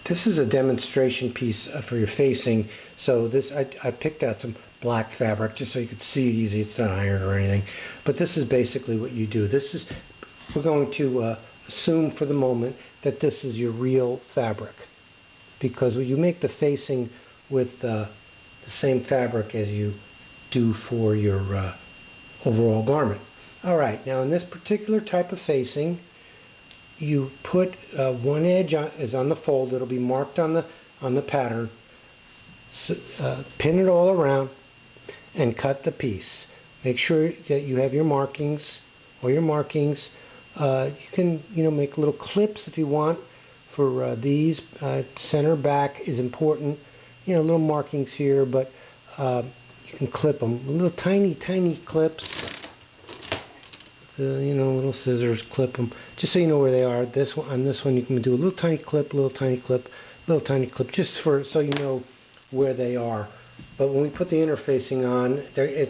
This is a demonstration piece for your facing. So this, I picked out some black fabric just so you could see it easy. It's not iron or anything. But this is basically what you do. This is, we're going to assume for the moment that this is your real fabric. Because you make the facing with the same fabric as you do for your overall garment. Alright, now in this particular type of facing, you put one edge is on the fold. It'll be marked on the pattern. So, pin it all around and cut the piece. Make sure that you have your markings. All your markings. You can make little clips if you want for these. Center back is important. Little markings here, but you can clip them. Little tiny clips. Little scissors, clip them, just so you know where they are. On this one, you can do a little tiny clip, just so you know where they are. But when we put the interfacing on, you're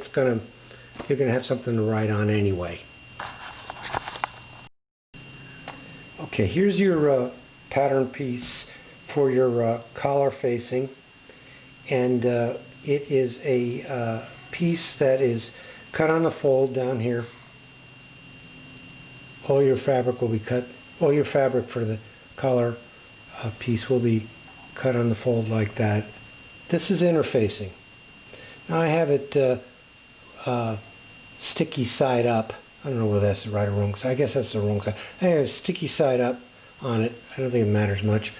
gonna have something to write on anyway. Okay, here's your pattern piece for your collar facing, and it is a piece that is cut on the fold down here. All your fabric will be cut. All your fabric for the collar piece will be cut on the fold like that. This is interfacing. Now I have it sticky side up. I don't know whether that's the right or wrong side. I guess that's the wrong side. I have sticky side up on it. I don't think it matters much.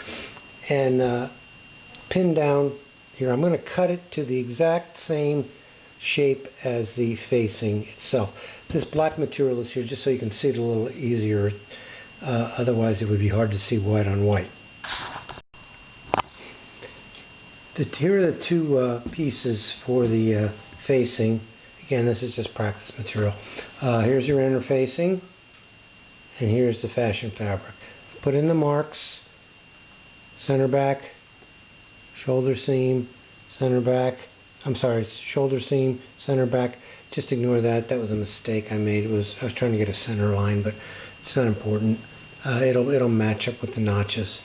And pinned down here. I'm going to cut it to the exact same shape as the facing itself. This black material is here just so you can see it a little easier. Otherwise it would be hard to see white on white. Here are the two pieces for the facing. Again, this is just practice material. Here's your interfacing, and here's the fashion fabric. Put in the marks, center back, shoulder seam, center back. I'm sorry, shoulder seam, center back. Just ignore that. That was a mistake I made. I was trying to get a center line, but it's not important. It'll match up with the notches.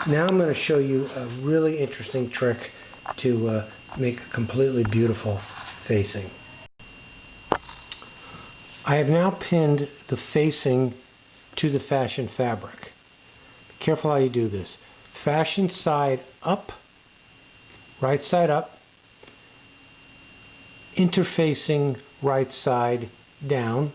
Now I'm going to show you a really interesting trick to make a completely beautiful facing. I have now pinned the facing to the fashion fabric. Be careful how you do this. Fashion side up, right side up, interfacing right side down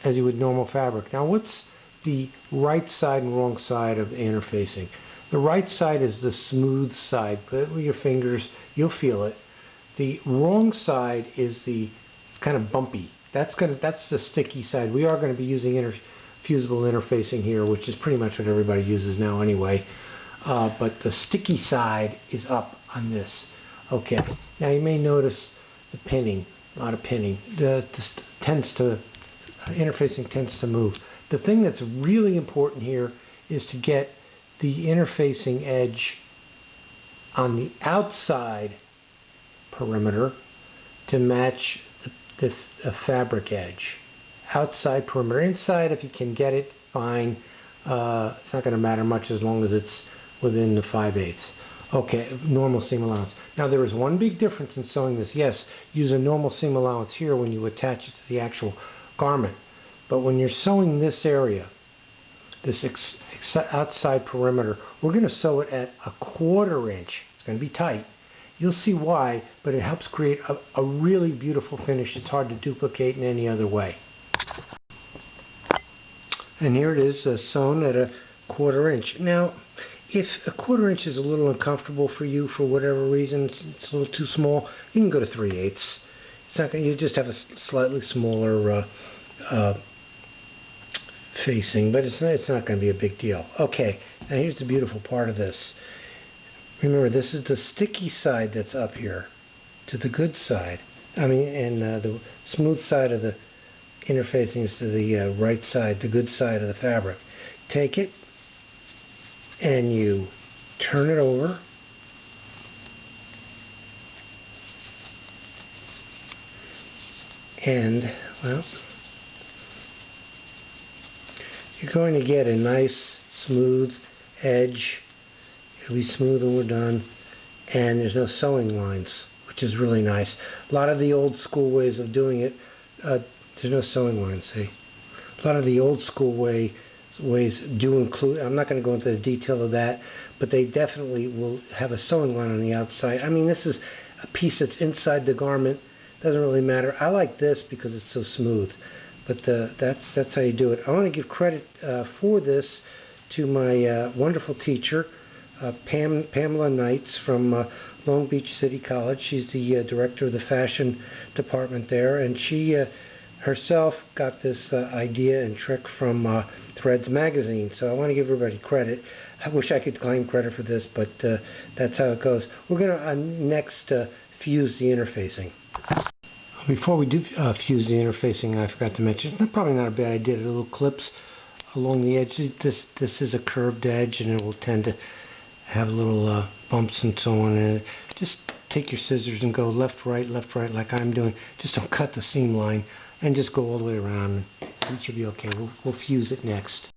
as you would normal fabric. Now what's the right side and wrong side of the interfacing? The right side is the smooth side. Put it with your fingers, you'll feel it. The wrong side is the kind of bumpy. That's the sticky side. We are going to be using fusible interfacing here, which is pretty much what everybody uses now anyway. But the sticky side is up on this. Okay. Now you may notice the pinning, a lot of pinning. Interfacing tends to move. The thing that's really important here is to get the interfacing edge on the outside perimeter to match the fabric edge. Outside perimeter. Inside, if you can get it, fine. It's not going to matter much as long as it's within the 5/8. Okay, normal seam allowance. Now there is one big difference in sewing this. Yes, use a normal seam allowance here when you attach it to the actual garment. But when you're sewing this area, this outside perimeter, we're going to sew it at 1/4 inch. It's going to be tight. You'll see why, but it helps create a really beautiful finish. It's hard to duplicate in any other way. And here it is, sewn at 1/4 inch. Now, if 1/4 inch is a little uncomfortable for you for whatever reason, it's a little too small, you can go to 3/8. It's not going. You just have a slightly smaller facing, but it's not going to be a big deal. Okay, now here's the beautiful part of this. Remember, this is the sticky side that's up here to the good side. And the smooth side of the interfacing is to the right side, the good side of the fabric. Take it and you turn it over. And, well, you're going to get a nice smooth edge. It'll be smooth when we're done. And there's no sewing lines, which is really nice. A lot of the old school ways of doing it, there's no sewing lines, see? A lot of the old school ways do include, I'm not going to go into the detail of that, but they definitely will have a sewing line on the outside. I mean, this is a piece that's inside the garment. Doesn't really matter. I like this because it's so smooth. But that's how you do it. I want to give credit for this to my wonderful teacher, Pamela Knights from Long Beach City College. She's the director of the fashion department there, and she herself got this idea and trick from Threads magazine. So I want to give everybody credit. I wish I could claim credit for this, but that's how it goes. We're going to next fuse the interfacing. Before we do fuse the interfacing, I forgot to mention, it's probably not a bad idea, the little clips along the edge. This is a curved edge, and it will tend to have little bumps and so on. And just take your scissors and go left, right, like I'm doing. Just don't cut the seam line, and just go all the way around, and it should be okay. We'll fuse it next.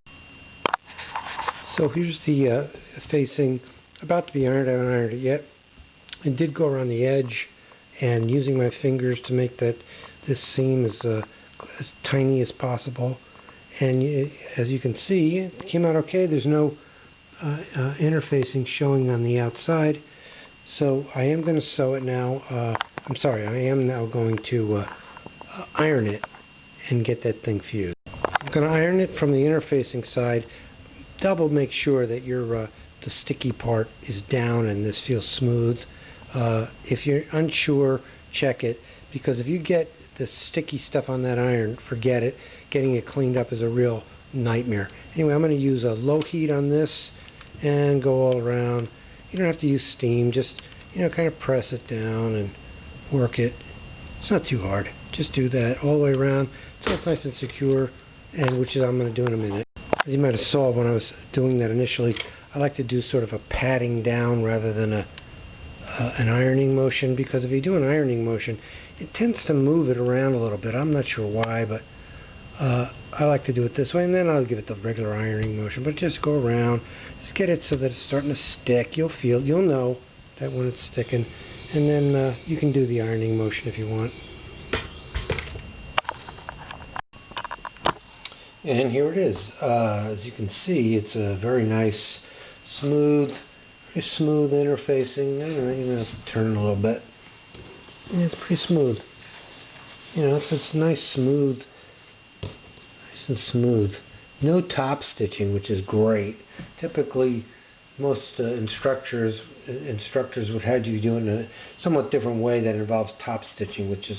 So here's the facing, about to be ironed. I haven't ironed it yet. I did go around the edge, and using my fingers to make this seam as tiny as possible. And as you can see, it came out okay. There's no interfacing showing on the outside. So I am going to sew it now. I am now going to iron it and get that thing fused. I'm going to iron it from the interfacing side. Double make sure that the sticky part is down and this feels smooth. If you're unsure, check it, because if you get the sticky stuff on that iron, forget it. Getting it cleaned up is a real nightmare. Anyway, I'm going to use a low heat on this and go all around. You don't have to use steam, just kind of press it down and work it. It's not too hard. Just do that all the way around so it's nice and secure, and which is I'm going to do in a minute. As you might have saw when I was doing that initially, I like to do sort of a patting down rather than an ironing motion, because if you do an ironing motion, it tends to move it around a little bit. I'm not sure why, but I like to do it this way, and then I'll give it the regular ironing motion. But just go around, just get it so that it's starting to stick. You'll know that when it's sticking, and then you can do the ironing motion if you want. And here it is. As you can see, it's a very nice, smooth interfacing. I don't know, you have to turn it a little bit. Yeah, it's pretty smooth. It's nice, smooth, nice and smooth. No top stitching, which is great. Typically, most instructors would have you do it in a somewhat different way that involves top stitching, which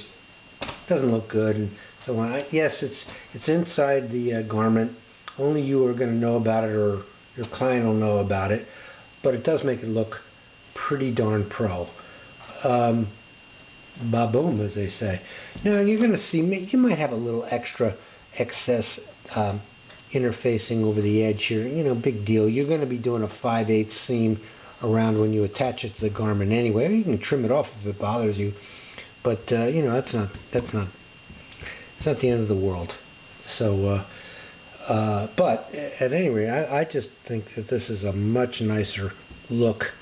doesn't look good. And so yes, it's inside the garment. Only you are going to know about it, or your client will know about it. But it does make it look pretty darn pro. Ba-boom, as they say. Now, you're going to see, you might have a little excess interfacing over the edge here. Big deal. You're going to be doing a 5/8 seam around when you attach it to the garment anyway. Or you can trim it off if it bothers you. But, it's not the end of the world. So, but at any rate, I just think that this is a much nicer look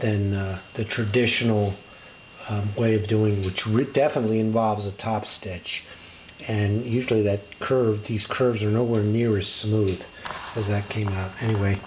than the traditional way of doing, which definitely involves a top stitch. And usually these curves are nowhere near as smooth as that came out. Anyway,